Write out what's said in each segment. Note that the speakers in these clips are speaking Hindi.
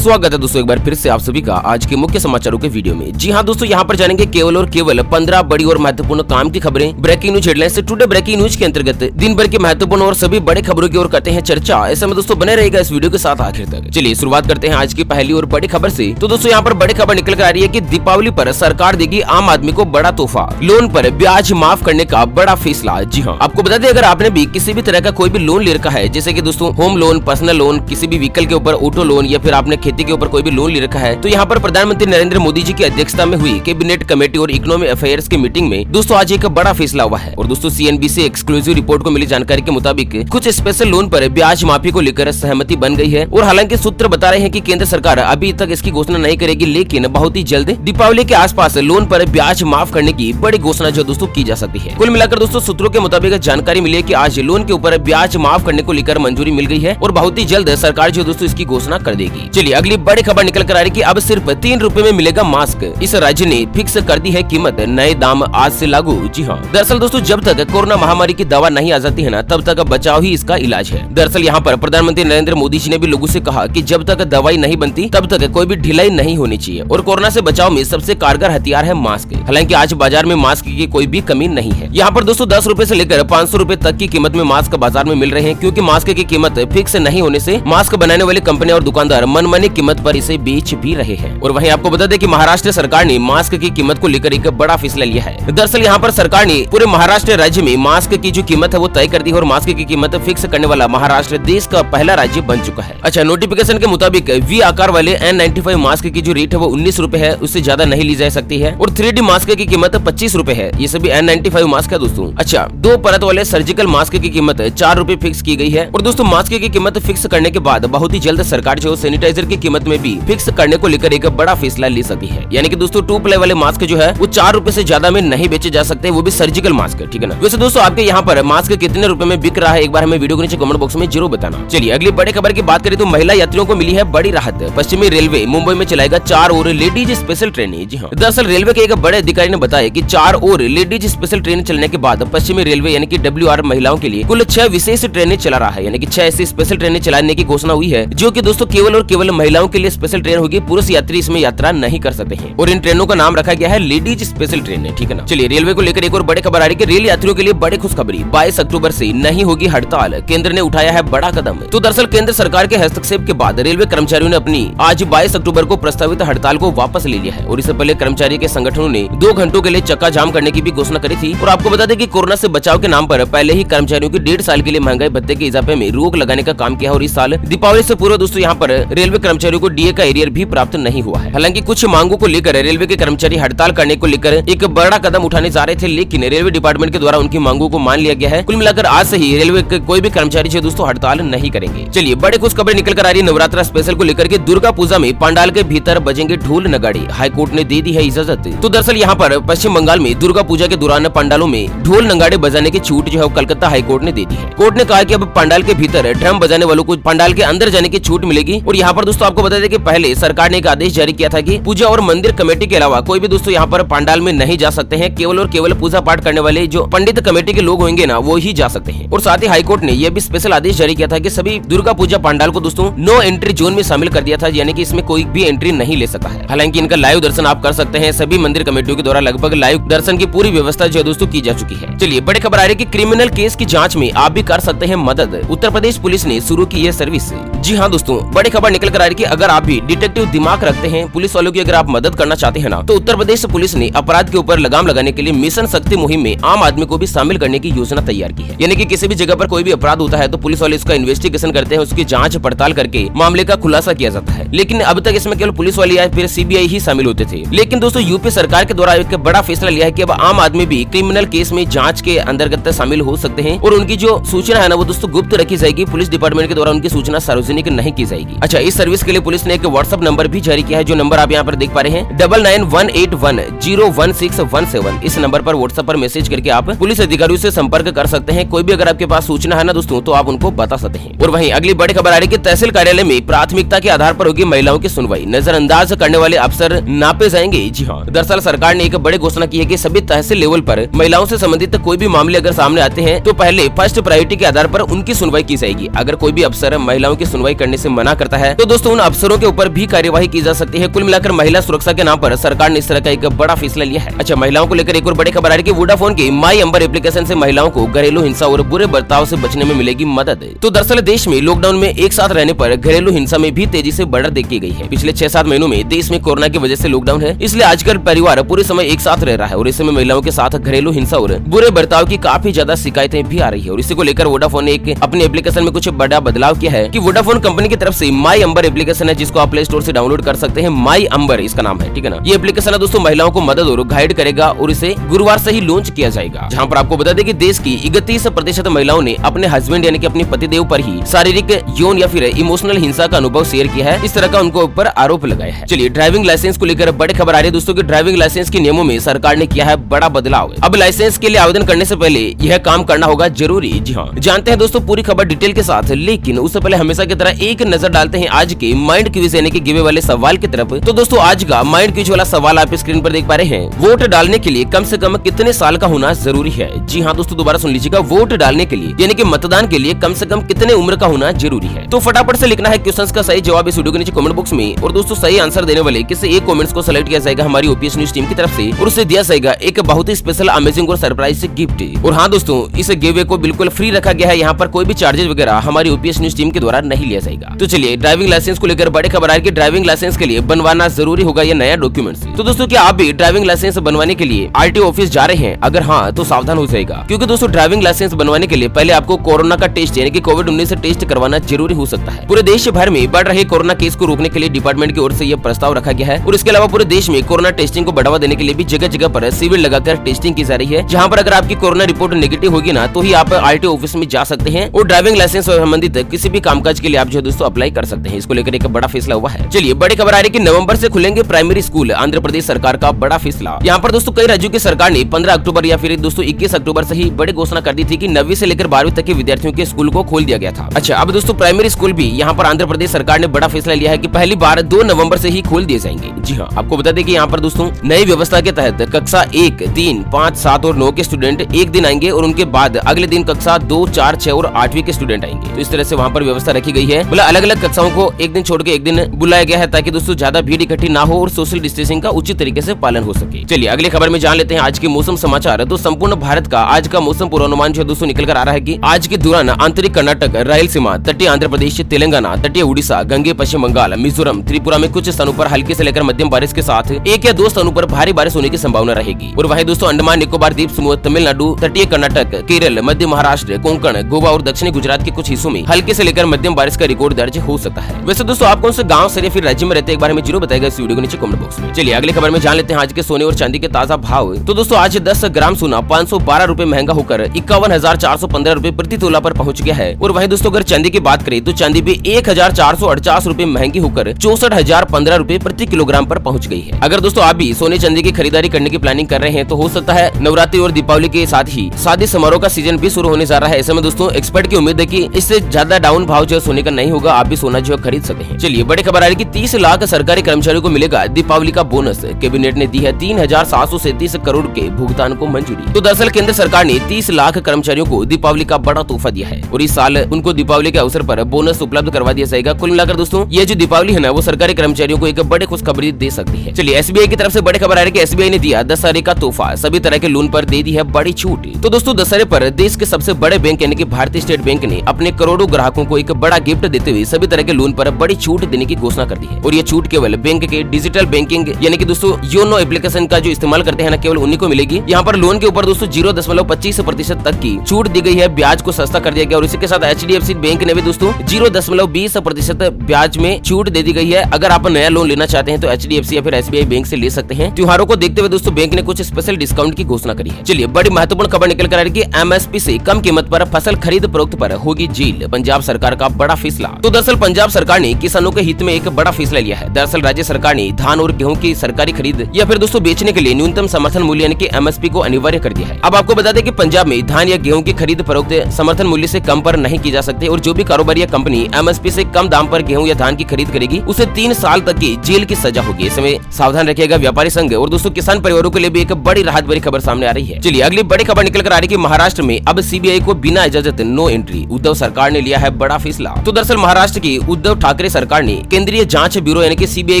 स्वागत है दोस्तों एक बार फिर से आप सभी का आज के मुख्य समाचारों के वीडियो में। जी हाँ दोस्तों, यहाँ पर जानेंगे केवल और केवल 15 बड़ी और महत्वपूर्ण काम की खबरें। ब्रेकिंग न्यूज हेडलाइंस से टुडे ब्रेकिंग न्यूज के अंतर्गत दिन भर की महत्वपूर्ण और सभी बड़ी खबरों की ओर करते हैं चर्चा। ऐसे में दोस्तों बने रहेगा इस वीडियो के साथ आखिर तक। चलिए शुरुआत करते हैं आज की पहली और बड़ी खबर से। तो दोस्तों यहाँ पर बड़ी खबर निकल कर आ रही है कि दीपावली पर सरकार देगी आम आदमी को बड़ा तोहफा, लोन पर ब्याज माफ करने का बड़ा फैसला। जी हाँ, आपको बता दें अगर आपने भी किसी भी तरह का कोई भी लोन ले रखा है, जैसे कि दोस्तों होम लोन, पर्सनल लोन, किसी भी व्हीकल के ऊपर ऑटो लोन या फिर आपने खेती के ऊपर कोई भी लोन ले रखा है, तो यहाँ पर प्रधानमंत्री नरेंद्र मोदी जी की अध्यक्षता में हुई कैबिनेट कमेटी और इकोनॉमिक अफेयर्स की मीटिंग में दोस्तों आज एक बड़ा फैसला हुआ है। और दोस्तों सीएनबीसी एक्सक्लूसिव रिपोर्ट को मिली जानकारी के मुताबिक कुछ स्पेशल लोन पर ब्याज माफी को लेकर सहमति बन गई है। और हालांकि सूत्र बता रहे हैं कि केंद्र सरकार अभी तक इसकी घोषणा नहीं करेगी, लेकिन बहुत ही जल्द दीपावली के आसपास लोन पर ब्याज माफ करने की बड़ी घोषणा जो दोस्तों की जा सकती है। कुल मिलाकर दोस्तों सूत्रों के मुताबिक जानकारी मिली है कि आज लोन के ऊपर ब्याज माफ करने को लेकर मंजूरी मिल गई है और बहुत ही जल्द सरकार जो दोस्तों इसकी घोषणा कर देगी। चलिए अगली बड़ी खबर निकल कर आ रही है कि अब सिर्फ 3 रुपए में मिलेगा मास्क। इस राज्य ने फिक्स कर दी है कीमत, नए दाम आज से लागू। जी हाँ, दरअसल दोस्तों जब तक कोरोना महामारी की दवा नहीं आ जाती है ना, तब तक बचाव ही इसका इलाज है। दरअसल यहाँ पर प्रधानमंत्री नरेंद्र मोदी जी ने भी लोगों से कहा कि जब तक दवाई नहीं बनती तब तक कोई भी ढिलाई नहीं होनी चाहिए और कोरोना से बचाव में सबसे कारगर हथियार है मास्क। हालांकि आज बाजार में मास्क की कोई भी कमी नहीं है। यहाँ पर दोस्तों 10 रुपए से लेकर 500 रुपए तक की कीमत में मास्क बाजार में मिल रहे हैं, क्योंकि मास्क की कीमत फिक्स नहीं होने से मास्क बनाने वाली कंपनियां और दुकानदार मनमानी कीमत पर इसे बेच भी रहे हैं। और वहीं आपको बता दें कि महाराष्ट्र सरकार ने मास्क की कीमत को लेकर एक बड़ा फैसला लिया है। दरअसल यहाँ पर सरकार ने पूरे महाराष्ट्र राज्य में मास्क की जो कीमत है वो तय कर दी है और मास्क की कीमत फिक्स करने वाला महाराष्ट्र देश का पहला राज्य बन चुका है। अच्छा, नोटिफिकेशन के मुताबिक वी आकार वाले N95 मास्क की जो रेट है वो 19 रुपए है, उससे ज्यादा नहीं ली जा सकती है। और 3D मास्क की कीमत 25 रुपए है। ये सभी N95 मास्क है दोस्तों। अच्छा, 2 परत वाले सर्जिकल मास्क की कीमत 4 रुपए फिक्स की गई है। और दोस्तों मास्क की कीमत फिक्स करने के बाद बहुत ही जल्द सरकार जो सैनिटाइजर की कीमत में भी फिक्स करने को लेकर एक बड़ा फैसला ले सकती है। यानी कि दोस्तों 2 प्ले वाले मास्क जो है वो 4 रुपए से ज्यादा में नहीं बेचे जा सकते, वो भी सर्जिकल मास्क, ठीक है ना। वैसे दोस्तों आपके यहाँ पर मास्क कितने रुपए में बिक रहा है, एक बार हमें वीडियो के नीचे कमेंट बॉक्स में जरूर बताना। चलिए अगली बड़ी खबर की बात करें तो महिला यात्रियों को मिली है बड़ी राहत। पश्चिमी रेलवे मुंबई में चलाएगा 4 और लेडीज स्पेशल ट्रेनें। जी हाँ, दरअसल रेलवे के एक बड़े अधिकारी ने बताया कि 4 और लेडीज स्पेशल ट्रेन चलने के बाद पश्चिमी रेलवे यानी कि WR महिलाओं के लिए कुल 6 विशेष ट्रेनें चला रहा है। यानी कि 6 ऐसी स्पेशल ट्रेनें चलाने की घोषणा हुई है, जो कि दोस्तों केवल और केवल महिलाओं के लिए स्पेशल ट्रेन होगी। पुरुष यात्री इसमें यात्रा नहीं कर सकते हैं और इन ट्रेनों का नाम रखा गया है लेडीज स्पेशल ट्रेन, ठीक है ना। चलिए रेलवे को लेकर एक और बड़ी खबर आ रही है कि रेल यात्रियों के लिए बड़ी खुशखबरी, 22 अक्टूबर से नहीं होगी हड़ताल, केंद्र ने उठाया है बड़ा कदम। तो दरअसल केंद्र सरकार के हस्तक्षेप के बाद रेलवे कर्मचारियों ने अपनी आज 22 अक्टूबर को प्रस्तावित हड़ताल को वापस ले लिया है। और इससे पहले कर्मचारी के संगठनों ने 2 घंटों के लिए चक्का जाम करने की भी घोषणा करी थी। और आपको बता दें कि कोरोना से बचाव के नाम पर पहले ही कर्मचारियों की 1.5 साल के लिए महंगाई भत्ते के इजाफे में रोक लगाने का काम किया। और इस साल दीपावली से पूर्व दोस्तों यहाँ पर रेलवे कर्मचारियों को DA का एरियर भी प्राप्त नहीं हुआ है। हालांकि कुछ मांगों को लेकर रेलवे के कर्मचारी हड़ताल करने को लेकर एक बड़ा कदम उठाने जा रहे थे, लेकिन रेलवे डिपार्टमेंट के द्वारा उनकी मांगों को मान लिया गया है। कुल मिलाकर आज से ही रेलवे के कोई भी कर्मचारी जो दोस्तों हड़ताल नहीं करेंगे। चलिए बड़े खुश खबर निकल कर आ रही है नवरात्रा स्पेशल को लेकर के। दुर्गा पूजा में पंडाल के भीतर बजेंगे ढोल नगाड़े, हाईकोर्ट ने दे दी है इजाजत। तो दरअसल यहाँ पर पश्चिम बंगाल में दुर्गा पूजा के दौरान पंडालों में ढोल नगाड़े बजाने की छूट जो है कलकत्ता हाईकोर्ट ने दे दी है। कोर्ट ने कहा कि अब पंडाल के भीतर ड्रम बजाने वालों को पंडाल के अंदर जाने की छूट मिलेगी। और यहाँ पर दोस्तों आपको बता दें कि पहले सरकार ने एक आदेश जारी किया था कि पूजा और मंदिर कमेटी के अलावा कोई भी दोस्तों यहाँ पर पंडाल में नहीं जा सकते हैं, केवल और केवल पूजा पाठ करने वाले जो पंडित कमेटी के लोग होंगे ना वो ही जा सकते हैं। और साथ ही हाईकोर्ट ने यह भी स्पेशल आदेश जारी किया था कि सभी दुर्गा पूजा पंडाल को दोस्तों नो एंट्री जोन में शामिल कर दिया था, यानी कि इसमें कोई भी एंट्री नहीं ले सका है। हालांकि इनका लाइव दर्शन आप कर सकते हैं। सभी मंदिर कमेटियों के द्वारा लगभग लाइव दर्शन की पूरी व्यवस्था जो है दोस्तों की जा चुकी है। चलिए बड़ी खबर आ रही है कि क्रिमिनल केस की जांच में आप भी कर सकते हैं मदद, उत्तर प्रदेश पुलिस ने शुरू की यह सर्विस। जी हाँ दोस्तों, बड़ी खबर निकल कर आ रही है कि अगर आप भी डिटेक्टिव दिमाग रखते हैं, पुलिस वालों की अगर आप मदद करना चाहते हैं ना, तो उत्तर प्रदेश पुलिस ने अपराध के ऊपर लगाम लगाने के लिए मिशन शक्ति मुहिम में आम आदमी को भी शामिल करने की योजना तैयार की है। यानी कि किसी भी जगह पर कोई भी अपराध होता है तो पुलिस वाले इसका इन्वेस्टिगेशन करते हैं, उसकी जांच पड़ताल करके मामले का खुलासा किया जाता है। लेकिन अब तक इसमें केवल पुलिस वाले या फिर CBI ही शामिल होते थे। लेकिन दोस्तों यूपी सरकार के द्वारा एक बड़ा फैसला लिया है कि अब आम आदमी भी क्रिमिनल केस में जांच के अंतर्गत शामिल हो सकते हैं और उनकी जो सूचना है ना वो दोस्तों गुप्त रखी जाएगी। पुलिस डिपार्टमेंट के द्वारा उनकी सूचना सार्वजनिक नहीं की जाएगी। अच्छा, इस सर्विस के लिए पुलिस ने एक व्हाट्सएप नंबर भी जारी किया है, जो नंबर आप यहाँ पर देख पा रहे हैं 9918101617। इस नंबर पर व्हाट्सएप पर मैसेज करके आप पुलिस अधिकारियों से संपर्क कर सकते हैं। कोई भी अगर आपके पास सूचना है ना दोस्तों तो आप उनको बता सकते हैं। और वहीं अगली बड़ी खबर आ रही है कि तहसील कार्यालय में प्राथमिकता के आधार पर होगी महिलाओं की सुनवाई, नजरअंदाज करने वाले अफसर नापे जाएंगे। जी हाँ, दरअसल सरकार ने एक बड़ी घोषणा की है कि सभी तहसील लेवल पर महिलाओं से संबंधित कोई भी मामले अगर सामने आते हैं तो पहले फर्स्ट प्रायोरिटी के आधार पर उनकी सुनवाई की जाएगी। अगर कोई भी अफसर महिलाओं की सुनवाई करने से मना करता है तो दोस्तों उन अफसरों के ऊपर भी कार्यवाही की जा सकती है। कुल मिलाकर महिला सुरक्षा के नाम पर सरकार ने इस तरह का एक बड़ा फैसला लिया है। अच्छा, महिलाओं को लेकर एक और बड़ी खबर आ रही है कि वोडाफोन की माई अंबर एप्लीकेशन से महिलाओं को घरेलू हिंसा और बुरे बर्ताव से बचने में मिलेगी मदद। तो दरअसल देश में लॉकडाउन में एक साथ रहने पर घरेलू हिंसा में भी तेजी से बढ़त देखी गई है। पिछले 6-7 महीनों में देश में कोरोना की वजह से लॉकडाउन है, इसलिए आजकल परिवार पूरे समय एक साथ रह रहा है और इस समय महिलाओं के साथ घरेलू हिंसा और बुरे बर्ताव की काफी ज्यादा शिकायतें भी आ रही है। और इसी को लेकर वोडाफोन ने एक अपने एप्लीकेशन में कुछ बड़ा बदलाव किया है कि वोडाफोन कंपनी की तरफ से माई अंबर एप्लीकेशन है, जिसको आप प्ले स्टोर से डाउनलोड कर सकते हैं। माई अंबर इसका नाम है, ठीक है ना। ये एप्लीकेशन है दोस्तों महिलाओं को मदद और गाइड करेगा और इसे गुरुवार से ही लॉन्च किया जाएगा। जहां पर आपको बता दें कि देश की 31% महिलाओं ने अपने हस्बैंड यानी कि अपने पतिदेव पर ही शारीरिक, यौन या फिर इमोशनल हिंसा का अनुभव शेयर किया है। इस तरह का उनको ऊपर आरोप लगाया है। चलिए, ड्राइविंग लाइसेंस को लेकर बड़ी खबर आ रही है दोस्तों कि ड्राइविंग लाइसेंस के नियमों में सरकार ने किया है बड़ा बदलाव। अब लाइसेंस के लिए आवेदन करने से पहले यह काम करना होगा जरूरी। जी हाँ, जानते हैं दोस्तों पूरी खबर डिटेल के साथ, लेकिन उससे पहले हमेशा की तरह एक नजर डालते हैं आज के माइंड क्विज यानी कि गिवे वाले सवाल की तरफ। तो दोस्तों आज का माइंड क्विज वाला सवाल आप स्क्रीन पर देख पा रहे हैं। वोट डालने के लिए कम से कम कितने साल का होना जरूरी है? जी हाँ दोस्तों, दोबारा सुन लीजिएगा, वोट डालने के लिए यानी कि मतदान के लिए कम से कम कितने उम्र का होना जरूरी है? तो फटाफट से लिखना है क्वेश्चंस का सही जवाब इस वीडियो के नीचे कमेंट बॉक्स में। और दोस्तों सही आंसर देने वाले किसी एक कमेंट्स को सेलेक्ट किया जाएगा हमारी ओपीएस न्यूज टीम की तरफ से और उसे दिया जाएगा एक बहुत ही स्पेशल, अमेजिंग और सरप्राइज गिफ्ट। और हाँ दोस्तों, इस गिवे को बिल्कुल फ्री रखा गया है, यहाँ पर कोई भी चार्जेस वगैरह हमारी ओपीएस न्यूज टीम के द्वारा नहीं लिया जाएगा। तो चलिए, ड्राइविंग लाइसेंस को लेकर बड़ी खबर आ रही है कि ड्राइविंग लाइसेंस के लिए बनवाना जरूरी होगा ये नया डॉक्यूमेंट्स। तो दोस्तों क्या आप भी ड्राइविंग लाइसेंस बनवाने के लिए आरटीओ ऑफिस जा रहे हैं? अगर हाँ तो सावधान हो जाएगा, क्योंकि दोस्तों ड्राइविंग लाइसेंस बनवाने के लिए पहले आपको कोरोना का टेस्ट यानी कि कोविड-19 टेस्ट करवाना जरूरी हो सकता है। पूरे देश भर में बढ़ रहे कोरोना केस को रोकने के लिए डिपार्टमेंट की ओर से यह प्रस्ताव रखा गया है। और इसके अलावा पूरे देश में कोरोना टेस्टिंग को बढ़ावा देने के लिए भी जगह जगह पर शिविर लगाकर टेस्टिंग की जा रही है, जहाँ पर अगर आपकी कोरोना रिपोर्ट नेगेटिव होगी ना तो ही आप आरटीओ ऑफिस में जा सकते हैं और ड्राइविंग लाइसेंस से संबंधित किसी भी कामकाज के लिए आप जो दोस्तों अप्लाई कर सकते हैं। इसको लेकर एक बड़ा फैसला हुआ है। चलिए, बड़ी खबर आ रही है कि नवंबर से खुलेंगे प्राइमरी स्कूल, आंध्र प्रदेश सरकार का बड़ा फैसला। यहाँ पर दोस्तों कई राज्यों की सरकार ने 15 अक्टूबर या फिर दोस्तों 21 अक्टूबर से ही बड़ी घोषणा कर दी थी कि 9वीं से लेकर 12वीं तक के विद्यार्थियों के स्कूल को खोल दिया गया था। अच्छा, अब दोस्तों प्राइमरी स्कूल भी यहाँ पर आंध्र प्रदेश सरकार ने बड़ा फैसला लिया है कि पहली बार 2 नवंबर से ही खोल दिए जाएंगे। जी हाँ, आपको बता दें कि यहाँ पर दोस्तों नई व्यवस्था के तहत कक्षा 1, 3, 5, 7 और 9 के स्टूडेंट एक दिन आएंगे और उनके बाद अगले दिन कक्षा 2, 4, 6 और 8वीं के स्टूडेंट आएंगे। तो इस तरह से वहाँ पर व्यवस्था रखी गई है। मतलब अलग अलग कक्षाओं को एक दिन छोड़ के एक दिन बुलाया गया है ताकि दोस्तों ज्यादा भीड़ इकट्ठी ना हो और सोशल डिस्टेंसिंग का उचित तरीके से पालन हो सके। चलिए अगली खबर में जान लेते हैं आज के मौसम समाचार। तो संपूर्ण भारत का आज का मौसम पूर्वानुमान जो दोस्तों निकल कर आ रहा है कि आज के दौरान आंतरिक कर्नाटक, रायलसीमा, तटीय आंध्र प्रदेश, तेलंगाना, तटीय उड़ीसा, गंगे पश्चिम बंगाल, मिजोरम, त्रिपुरा में कुछ स्थानों पर हल्के से लेकर मध्यम बारिश के साथ 1 या 2 स्थानों पर भारी बारिश होने की संभावना रहेगी। और वहीं दोस्तों अंडमान निकोबार द्वीप समूह, तमिलनाडु, तटीय कर्नाटक, केरल, मध्य महाराष्ट्र, कोंकण, गोवा और दक्षिणी गुजरात के कुछ हिस्सों में हल्के से लेकर मध्यम बारिश का रिकॉर्ड दर्ज हो सकता है। वैसे दोस्तों आप कौन से गांव से या फिर राज्य में रहते हैं एक बार हमें जरूर बताएगा इस वीडियो के नीचे कमेंट बॉक्स में। चलिए अगली खबर में जान लेते हैं आज के सोने और चांदी के ताजा भाव। तो दोस्तों आज 10 ग्राम सोना 512 रुपए महंगा होकर 51,415 रुपए प्रति तोला पर पहुंच गया है। और वहीं दोस्तों अगर चांदी की बात करें तो चांदी भी 1,448 रुपए महंगी होकर 64,015 रुपए प्रति किलोग्राम पर पहुंच गई है। अगर दोस्तों आप भी सोने चांदी की खरीदारी करने की प्लानिंग कर रहे हैं तो हो सकता है नवरात्रि और दीपावली के साथ ही शादी समारोह का सीजन भी शुरू होने जा रहा है। ऐसे में दोस्तों एक्सपर्ट की उम्मीद है कि इससे ज्यादा डाउन भाव जो सोने का नहीं होगा, आप भी सोना जो खरीद सकते हैं। चलिए बड़ी खबर आ रही है कि 30 लाख सरकारी कर्मचारियों को मिलेगा दीपावली का बोनस। कैबिनेट ने दी है 3,737 करोड़ के भुगतान को मंजूरी। तो दरअसल केंद्र सरकार ने 30 लाख कर्मचारियों को दीपावली का बड़ा तोहफा दिया है और इस साल उनको दीपावली के अवसर पर बोनस उपलब्ध करवा दिया जाएगा। कुल मिलाकर दोस्तों ये जो दीपावली है ना वो सरकारी कर्मचारियों को एक बड़े खुशखबरी दे सकती है। चलिए एसबीआई की तरफ से बड़ी खबर आ रही है कि एसबीआई ने दिया दशहरे का तोहफा, सभी तरह के लोन पर दे दी है बड़ी छूट। तो दोस्तों दशहरे पर देश के सबसे बड़े बैंक यानी कि भारतीय स्टेट बैंक ने अपने करोड़ों ग्राहकों को एक बड़ा गिफ्ट देते हुए सभी तरह के लोन पर बड़ी छूट देने की घोषणा कर दी है। और ये छूट केवल बैंक के डिजिटल बैंकिंग यानी कि दोस्तों योनो एप्लीकेशन का जो इस्तेमाल करते हैं ना केवल उन्हीं को मिलेगी। यहाँ पर लोन के ऊपर दोस्तों 0.25% तक की छूट दी गई है, ब्याज को सस्ता कर दिया गया। और इसी के साथ एचडीएफसी बैंक ने भी दोस्तों 0.20% ब्याज में छूट दे दी गई है। अगर आप नया लोन लेना चाहते हैं तो एचडीएफसी या फिर एसबीआई बैंक से ले सकते हैं। त्योहारों को देखते हुए दोस्तों बैंक ने कुछ स्पेशल डिस्काउंट की घोषणा करी है। चलिए बड़ी महत्वपूर्ण खबर निकल कर आ रही है कि एमएसपी से कम कीमत पर फसल खरीद फरोख्त पर होगी जेल, पंजाब सरकार का बड़ा फैसला। तो दरअसल पंजाब सरकार ने किसानों के हित में एक बड़ा फैसला लिया है। दरअसल राज्य सरकार ने धान और गेहूं की सरकारी खरीद या फिर दोस्तों बेचने के लिए न्यूनतम समर्थन मूल्य यानी कि एमएसपी को अनिवार्य कर दिया है। अब आपको बता दें कि पंजाब में धान या गेहूं की खरीद फरोख्त समर्थन मूल्य से कम पर नहीं की जा सकती और जो भी कारोबारी या कंपनी एमएसपी से कम दाम पर गेहूं या धान की खरीद करेगी उसे 3 साल तक की जेल की सजा होगी। इसमें सावधान रखिएगा व्यापारी संघ और दोस्तों किसान परिवारों के लिए भी एक बड़ी राहत भरी खबर सामने आ रही है। चलिए अगली बड़ी खबर निकल कर आ रही है कि महाराष्ट्र में अब सीबीआई को बिना इजाजत नो एंट्री, उद्धव सरकार ने लिया है बड़ा फैसला। तो दरअसल महाराष्ट्र की उद्धव ठाकरे केंद्रीय सरकार ने केंद्रीय जांच ब्यूरो यानी कि सीबीआई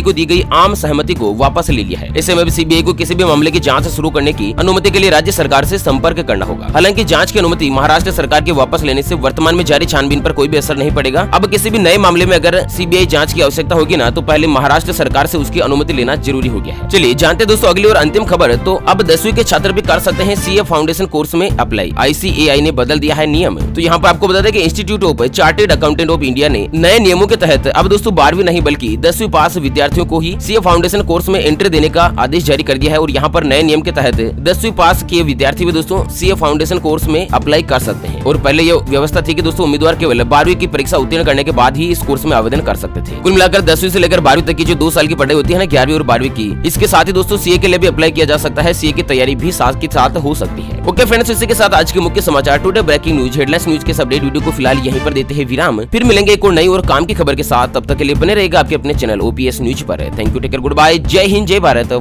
को दी गई आम सहमति को वापस ले लिया है। ऐसे में सीबीआई को किसी भी मामले की जांच शुरू करने की अनुमति के लिए राज्य सरकार से संपर्क करना होगा। हालांकि जांच की अनुमति महाराष्ट्र सरकार के वापस लेने से वर्तमान में जारी छानबीन पर कोई भी असर नहीं पड़ेगा। अब किसी भी नए मामले में अगर सीबीआई जांच की आवश्यकता होगी ना, तो पहले महाराष्ट्र सरकार से उसकी अनुमति लेना जरूरी हो गया है। चलिए जानते दोस्तों अगली और अंतिम खबर। तो अब 10वीं के छात्र भी कर सकते हैं सीए फाउंडेशन कोर्स में अप्लाई। आईसीएआई ने बदल दिया है नियम। तो यहाँ पर आपको बता दें कि institute of chartered accountant of India ने नए नियमों के तहत अब दोस्तों 12वीं नहीं बल्कि 10वीं पास विद्यार्थियों को ही सीए फाउंडेशन कोर्स में एंट्री देने का आदेश जारी कर दिया है। और यहाँ पर नए नियम के तहत 10वीं पास किए विद्यार्थी भी दोस्तों सीए फाउंडेशन कोर्स में अप्लाई कर सकते हैं। और पहले ये व्यवस्था थी कि दोस्तों उम्मीदवार केवल 12वीं की परीक्षा उत्तीर्ण करने के बाद ही इस कोर्स में आवेदन कर सकते थे। कुल मिलाकर 10वीं से लेकर 12वीं तक की जो 2 साल की पढ़ाई होती है ना, 11वीं और 12वीं की, इसके साथ ही दोस्तों सीए के लिए भी अप्लाई किया जा सकता है। सीए की तैयारी भी साथ के साथ हो सकती है। ओके फ्रेंड्स, इसी के साथ आज के मुख्य समाचार today breaking news headlines news के अपडेट वीडियो को फिलहाल यहीं पर देते हैं विराम। फिर मिलेंगे एक और नई और काम की खबर के साथ। तब तक के लिए बने रहेगा आपके अपने चैनल ओपीएस न्यूज पर। Thank you, take care, goodbye, जय हिंद, जय भारत।